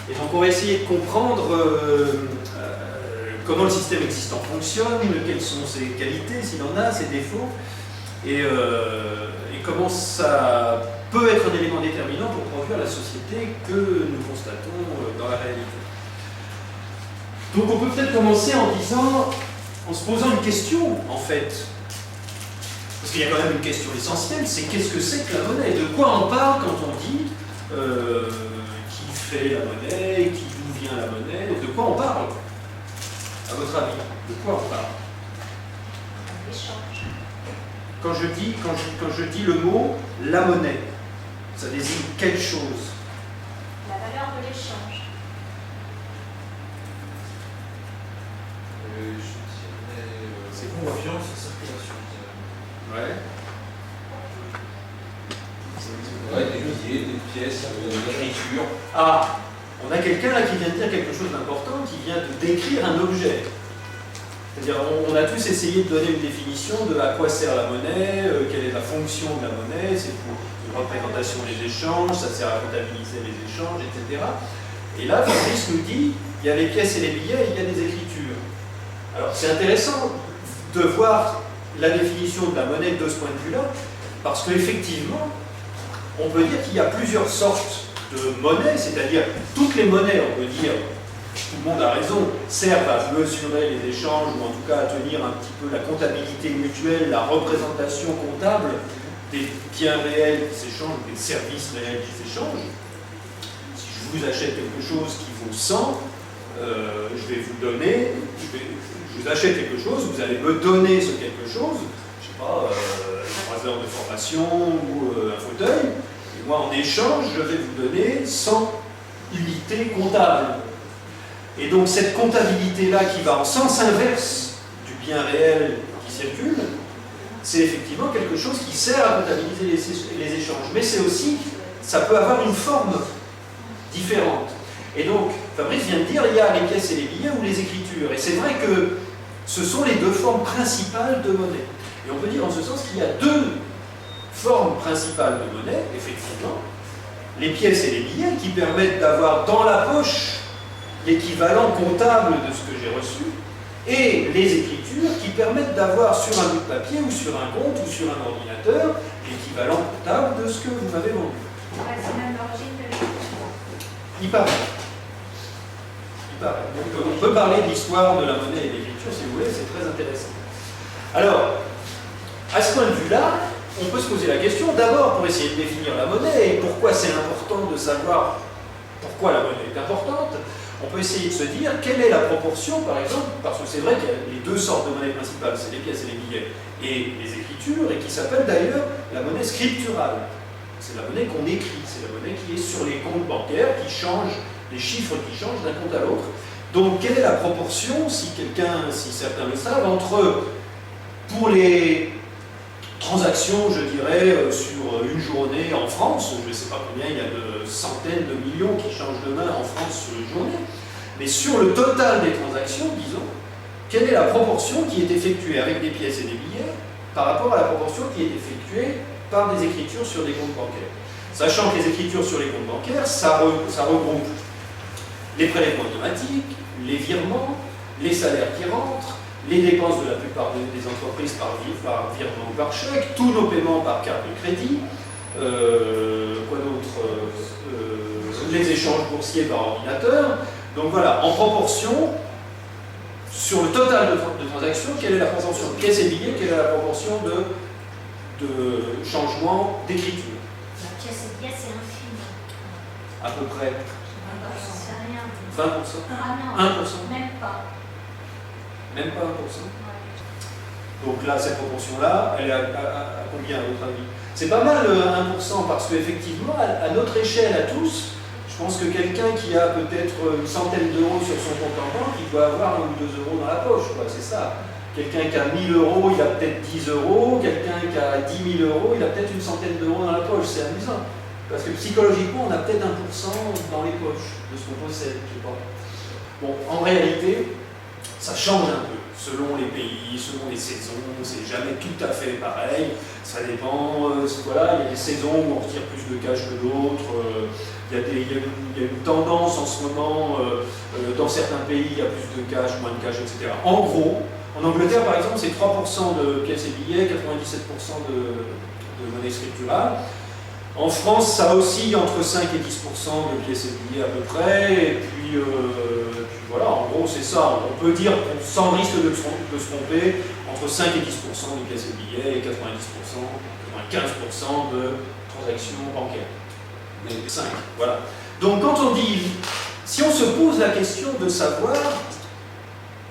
Et donc on va essayer de comprendre comment le système existant fonctionne, quelles sont ses qualités, s'il en a, ses défauts, et comment ça peut être un élément déterminant pour produire la société que nous constatons dans la réalité. Donc on peut peut-être commencer en se posant une question, en fait. Parce qu'il y a quand même une question essentielle, c'est qu'est-ce que c'est que la monnaie? De quoi on parle quand on dit qui fait la monnaie, d'où vient la monnaie? De quoi on parle? À votre avis, de quoi on parle? L'échange. Quand je dis le mot la monnaie, ça désigne quelle chose? La valeur de l'échange. C'est confiance et circulation. Ouais. Ouais, des billets, des pièces, de l'écriture. Ah, on a quelqu'un là qui vient de dire quelque chose d'important, qui vient de décrire un objet. C'est-à-dire, on a tous essayé de donner une définition de à quoi sert la monnaie, quelle est la fonction de la monnaie, c'est pour une représentation des échanges, ça sert à comptabiliser les échanges, etc. Et là, Fabrice nous dit, il y a les pièces et les billets, et il y a des écritures. Alors, c'est intéressant de voir la définition de la monnaie de ce point de vue-là, parce qu'effectivement, on peut dire qu'il y a plusieurs sortes de monnaies, c'est-à-dire toutes les monnaies, on peut dire, tout le monde a raison, servent à mesurer les échanges, ou en tout cas à tenir un petit peu la comptabilité mutuelle, la représentation comptable des biens réels qui s'échangent, des services réels qui s'échangent. Si je vous achète quelque chose qui vaut 100, je vais vous donner, je vous achète quelque chose, vous allez me donner ce quelque chose, je ne sais pas, 3 heures de formation ou un fauteuil, et moi en échange, je vais vous donner 100 unités comptables. Et donc cette comptabilité-là qui va en sens inverse du bien réel qui circule, c'est effectivement quelque chose qui sert à comptabiliser les échanges. Mais c'est aussi, ça peut avoir une forme différente. Et donc, Fabrice vient de dire, il y a les pièces et les billets ou les écritures. Et c'est vrai que ce sont les deux formes principales de monnaie. Et on peut dire en ce sens qu'il y a deux formes principales de monnaie, effectivement. Les pièces et les billets qui permettent d'avoir dans la poche l'équivalent comptable de ce que j'ai reçu, et les écritures qui permettent d'avoir sur un bout de papier ou sur un compte ou sur un ordinateur l'équivalent comptable de ce que vous m'avez vendu. C'est même l'origine de l'écriture. Il paraît. Donc, on peut parler de l'histoire de la monnaie et de l'écriture si vous voulez, c'est très intéressant. Alors, à ce point de vue-là, on peut se poser la question d'abord pour essayer de définir la monnaie et pourquoi c'est important de savoir pourquoi la monnaie est importante. On peut essayer de se dire quelle est la proportion, par exemple, parce que c'est vrai qu'il y a les deux sortes de monnaie principales, c'est les pièces et les billets, et les écritures, et qui s'appelle d'ailleurs la monnaie scripturale. C'est la monnaie qu'on écrit, c'est la monnaie qui est sur les comptes bancaires, qui change, les chiffres qui changent d'un compte à l'autre. Donc quelle est la proportion, si certains le savent, entre, pour les transactions, je dirais, sur une journée en France, je ne sais pas combien, il y a de centaines de millions qui changent de main en France sur une journée, mais sur le total des transactions, disons, quelle est la proportion qui est effectuée avec des pièces et des billets par rapport à la proportion qui est effectuée par des écritures sur des comptes bancaires. Sachant que les écritures sur les comptes bancaires, ça regroupe les prélèvements automatiques, les virements, les salaires qui rentrent, les dépenses de la plupart des entreprises par virement ou par chèque, tous nos paiements par carte de crédit, quoi d'autre, les échanges boursiers par ordinateur. Donc voilà, en proportion, sur le total de transactions, quelle est la proportion de pièces et billets, quelle est la proportion de changement d'écriture? La pièce et billets, c'est infime. À peu près 20%. C'est rien. 20%? Ah non, 1%? même pas. Même pas 1%? Ouais. Donc là, cette proportion-là, elle est à combien à votre avis? C'est pas mal 1% parce qu'effectivement, à notre échelle à tous, je pense que quelqu'un qui a peut-être une centaine d'euros sur son compte en banque, il doit avoir 1 ou 2 euros dans la poche, quoi, c'est ça. Quelqu'un qui a 1000 euros, il a peut-être 10 euros. Quelqu'un qui a 10 000 euros, il a peut-être une centaine d'euros dans la poche. C'est amusant. Parce que psychologiquement, on a peut-être 1% dans les poches de ce qu'on possède, je sais pas. Bon, en réalité, ça change un peu. selon les pays, selon les saisons, c'est jamais tout à fait pareil. Ça dépend, voilà, il y a des saisons où on retire plus de cash que d'autres. Il y a une tendance en ce moment, dans certains pays, il y a plus de cash, moins de cash, etc. En gros, en Angleterre, par exemple, c'est 3% de pièces et billets, 97% de monnaie scripturale. En France, ça oscille entre 5 et 10% de pièces et billets à peu près. Et puis voilà, en gros, c'est ça. On peut dire, sans risque de se tromper, entre 5 et 10% de pièces et billets et 90%, 95% de transactions bancaires. Mais 5, voilà. Donc quand on dit, si on se pose la question de savoir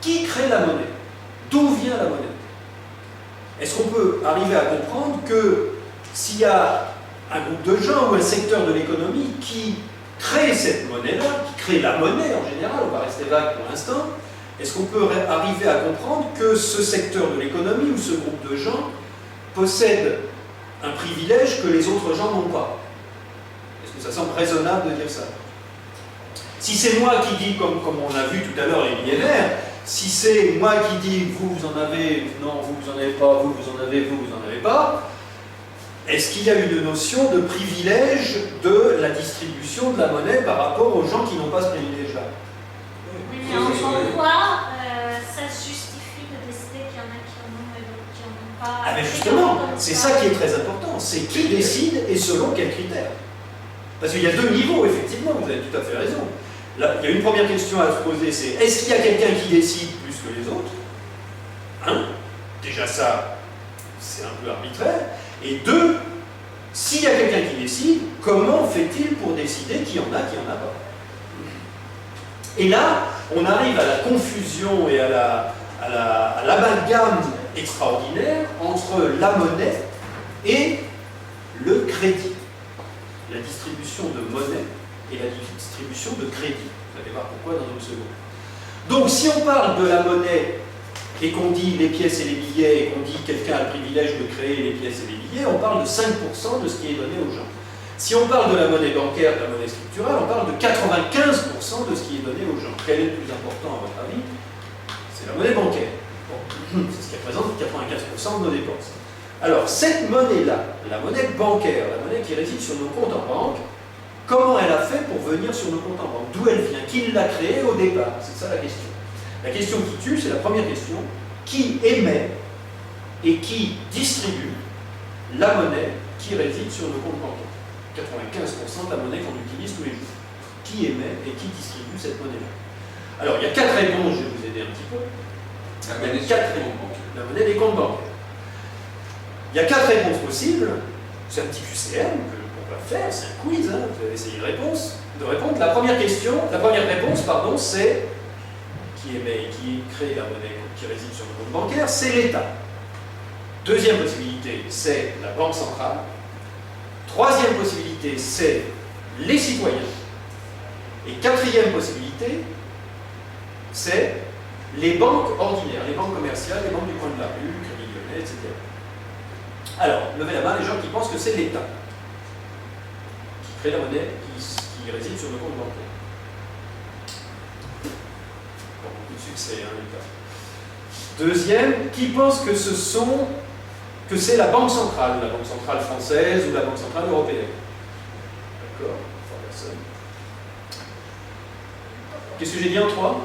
qui crée la monnaie, d'où vient la monnaie, est-ce qu'on peut arriver à comprendre que s'il y a un groupe de gens ou un secteur de l'économie qui crée cette monnaie-là, qui crée la monnaie en général, on va rester vague pour l'instant, est-ce qu'on peut arriver à comprendre que ce secteur de l'économie ou ce groupe de gens possède un privilège que les autres gens n'ont pas? Est-ce que ça semble raisonnable de dire ça? Si c'est moi qui dis, comme on a vu tout à l'heure les billets verts, si c'est moi qui dis vous en avez, non vous en avez pas, vous en avez, vous en avez pas, est-ce qu'il y a une notion de privilège de la distribution de la monnaie par rapport aux gens qui n'ont pas ce privilège-là? Oui, mais en quoi ça justifie de décider qu'il y en a qui en ont et d'autres qui en ont pas? Ah mais justement, c'est ça qui est très important, c'est qui décide et selon quels critères. Parce qu'il y a deux niveaux, effectivement, vous avez tout à fait raison. Là, il y a une première question à se poser, c'est est-ce qu'il y a quelqu'un qui décide plus que les autres? Déjà ça, c'est un peu arbitraire. Et deux, s'il y a quelqu'un qui décide, comment fait-il pour décider qui en a, qui en a pas? Et là, on arrive à la confusion et à l'amalgame extraordinaire entre la monnaie et le crédit. La distribution de monnaie et la distribution de crédit. Vous allez voir pourquoi dans une seconde. Donc si on parle de la monnaie et qu'on dit les pièces et les billets et qu'on dit quelqu'un a le privilège de créer les pièces et les billets, on parle de 5% de ce qui est donné aux gens. Si on parle de la monnaie bancaire, de la monnaie scripturale, on parle de 95% de ce qui est donné aux gens. Quel est le plus important à votre avis? C'est la monnaie bancaire. Bon. C'est ce qui représente 95% de nos dépenses. Alors, cette monnaie-là, la monnaie bancaire, la monnaie qui réside sur nos comptes en banque, comment elle a fait pour venir sur nos comptes en banque? D'où elle vient? Qui l'a créée au départ? C'est ça la question. La question qui tue, c'est la première question. Qui émet et qui distribue la monnaie qui réside sur nos comptes bancaires? 95% de la monnaie qu'on utilise tous les jours. Qui émet et qui distribue cette monnaie-là? Alors, il y a 4 réponses, je vais vous aider un petit peu. La monnaie La monnaie des comptes bancaires. Il y a 4 réponses possibles. C'est un petit QCM qu'on va faire, c'est un quiz, hein. Vous allez essayer de répondre. La première réponse, c'est qui émet et qui crée la monnaie qui réside sur le compte bancaire, c'est l'État. Deuxième possibilité, c'est la Banque centrale. Troisième possibilité, c'est les citoyens. Et quatrième possibilité, c'est les banques ordinaires, les banques commerciales, les banques du coin de la rue, Crédit Lyonnais, etc. Alors, levez la main les gens qui pensent que c'est l'État qui crée la monnaie qui réside sur le compte bancaire. Bon, beaucoup de succès, hein, l'État. Deuxième, qui pense que c'est la Banque centrale française ou la Banque centrale européenne? D'accord, 3 personnes. Qu'est-ce que j'ai dit en 3?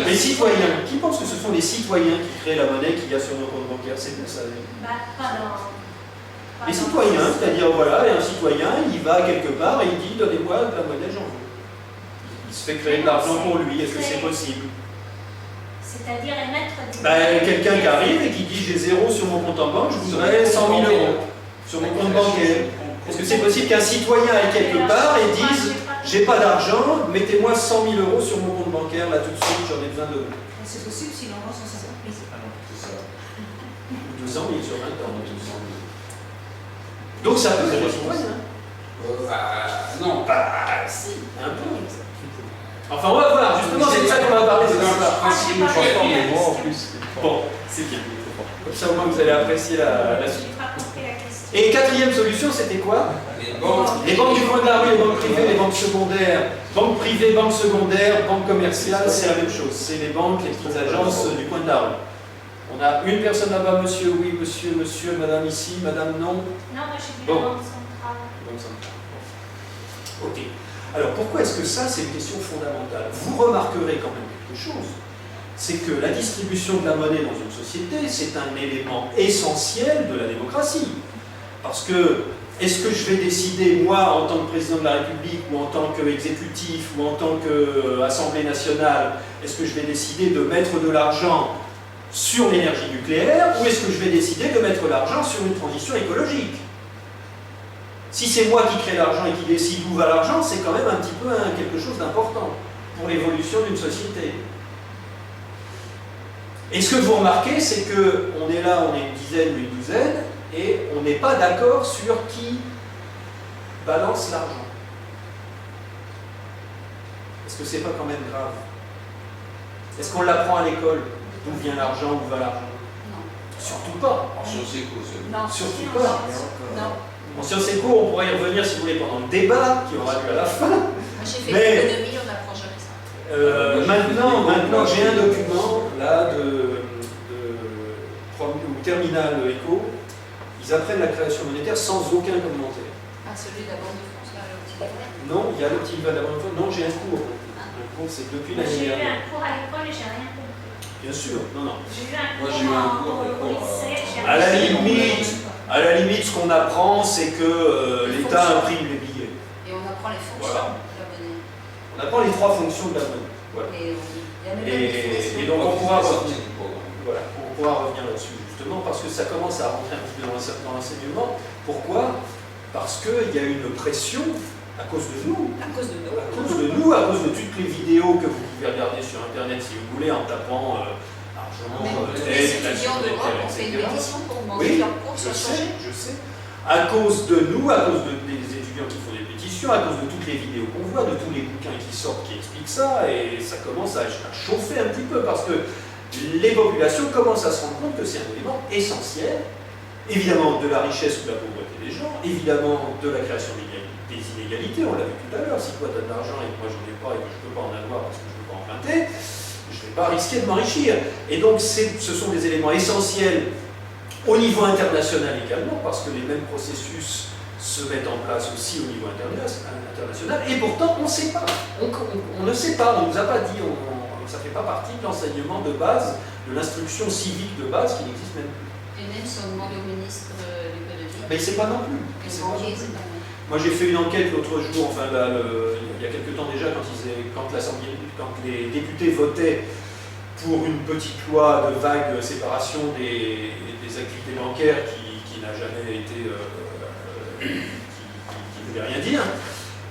Les citoyens. Qui pense que ce sont les citoyens qui créent la monnaie qu'il y a sur nos comptes bancaires? C'est pour ça. Les citoyens, c'est-à-dire, voilà, et un citoyen, il va quelque part et il dit, donnez-moi de la monnaie, j'en veux. Il se fait créer de l'argent pour lui, est-ce que c'est possible? C'est-à-dire émettre des... Quelqu'un qui arrive et qui dit, j'ai 0 sur mon compte en banque, je voudrais 100 000 euros sur mon compte bancaire. Est-ce que c'est possible qu'un citoyen aille quelque part et dise, j'ai pas d'argent, mettez-moi 100 000 euros sur mon compte bancaire, là tout de suite, j'en ai besoin de... C'est possible s'il envoie son service. C'est ça. 200 000 sur 20 ans. Donc ça peut être citoyen. Non. Bah si, un peu. Enfin on va voir, justement c'est de ça qu'on va parler. Bon, c'est bien. Comme ça au moins vous allez apprécier la suite. Et quatrième solution, c'était quoi? Les banques du coin de la rue, les banques privées, les banques secondaires. Banques privées, banques secondaires, banques commerciales, c'est la même chose. C'est les banques, les petites agences du coin de la rue. On a une personne là-bas, monsieur, oui, monsieur, madame ici, madame, non. Non, moi j'ai vu Bon. la banque centrale. Donc, ça me parle. Ok. Alors pourquoi est-ce que ça, c'est une question fondamentale? Vous remarquerez quand même quelque chose, c'est que la distribution de la monnaie dans une société, c'est un élément essentiel de la démocratie. Parce que, est-ce que je vais décider, moi, en tant que président de la République, ou en tant qu'exécutif, ou en tant qu'Assemblée nationale, est-ce que je vais décider de mettre de l'argent sur l'énergie nucléaire, ou est-ce que je vais décider de mettre l'argent sur une transition écologique? Si c'est moi qui crée l'argent et qui décide où va l'argent, c'est quand même un petit peu quelque chose d'important pour l'évolution d'une société. Et ce que vous remarquez, c'est qu'on est là, on est une dizaine ou une douzaine, et on n'est pas d'accord sur qui balance l'argent. Est-ce que c'est pas quand même grave? Est-ce qu'on l'apprend à l'école? D'où vient l'argent, où va l'argent? Non. Surtout pas. En sciences éco, c'est Non. Surtout Si, pas. Non. En sciences éco, on pourrait y revenir si vous voulez pendant le débat qui aura lieu à la fin. Moi j'ai fait Mais- l'économie, on n'apprend jamais ça. Maintenant j'ai un document là ou terminal éco. Ils apprennent la création monétaire sans aucun commentaire. Ah, celui de la Banque de France, là, le petit livre. Non, il y a le petit livre de la Banque de France. Non, j'ai un cours. Un cours, c'est depuis Moi, l'année j'ai eu dernière. un cours à l'école et j'ai rien compris. Bien sûr, non. J'ai eu un Moi, cours j'ai eu un cours au à lycée, j'ai À la rien limite, ce qu'on apprend, c'est que l'État imprime les billets. Et on apprend les fonctions Voilà. de la monnaie. On apprend les trois fonctions de la monnaie. Voilà. Et il y a même Et une donc on pourra sortir revenir. du programme. Voilà, on pourra revenir là-dessus justement, parce que ça commence à rentrer un petit peu dans l'enseignement. Pourquoi? Parce qu'il y a une pression à cause de nous. à cause de nous. À cause de nous, à cause de toutes les vidéos que vous pouvez regarder sur Internet si vous voulez, en tapant argent, Mais tous les aide, étudiants d'Europe ont fait une etc. pétition pour demander Oui, leur cours je soit changé. sais, je sais. À cause de nous, à cause des étudiants qui font des pétitions, à cause de toutes les vidéos qu'on voit, de tous les bouquins qui sortent qui expliquent ça, et ça commence à chauffer un petit peu parce que les populations commencent à se rendre compte que c'est un élément essentiel, évidemment de la richesse ou de la pauvreté des gens, évidemment de la création des inégalités, on l'a vu tout à l'heure, si toi tu as de l'argent et que moi j'en ai pas et que je ne peux pas en avoir parce que je ne peux pas emprunter, je ne vais pas risquer de m'enrichir. Et donc ce sont des éléments essentiels au niveau international également, parce que les mêmes processus se mettent en place aussi au niveau international, et pourtant on ne sait pas. On ne sait pas, on ne nous a pas dit, ça ne fait pas partie de l'enseignement de base, de l'instruction civique de base qui n'existe même plus. Et même si on demande au ministre de l'économie, Mais il ne sait pas non plus. les Il sait pas non banquiers, plus. c'est pas mal. Moi j'ai fait une enquête l'autre jour, enfin il y a quelques temps déjà, quand les députés votaient pour une petite loi de vague séparation des activités bancaires qui n'a jamais été, qui ne voulait rien dire.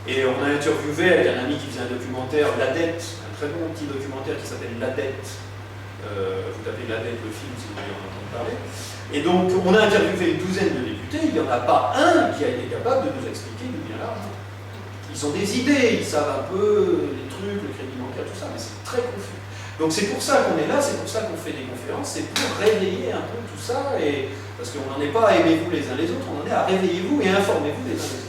Et on a interviewé avec un ami qui faisait un documentaire, La Dette, un très bon petit documentaire qui s'appelle La Dette. Vous tapez La Dette, le film, si vous voulez en entendre parler. Et donc, on a interviewé une douzaine de députés, il n'y en a pas un qui a été capable de nous expliquer d'où vient l'argent. Ils ont des idées, ils savent un peu les trucs, le crédit bancaire, tout ça, mais c'est très confus. Donc c'est pour ça qu'on est là, c'est pour ça qu'on fait des conférences, c'est pour réveiller un peu tout ça, et parce qu'on n'en est pas à aimez-vous les uns les autres, on en est à réveillez-vous et informez-vous les uns les autres.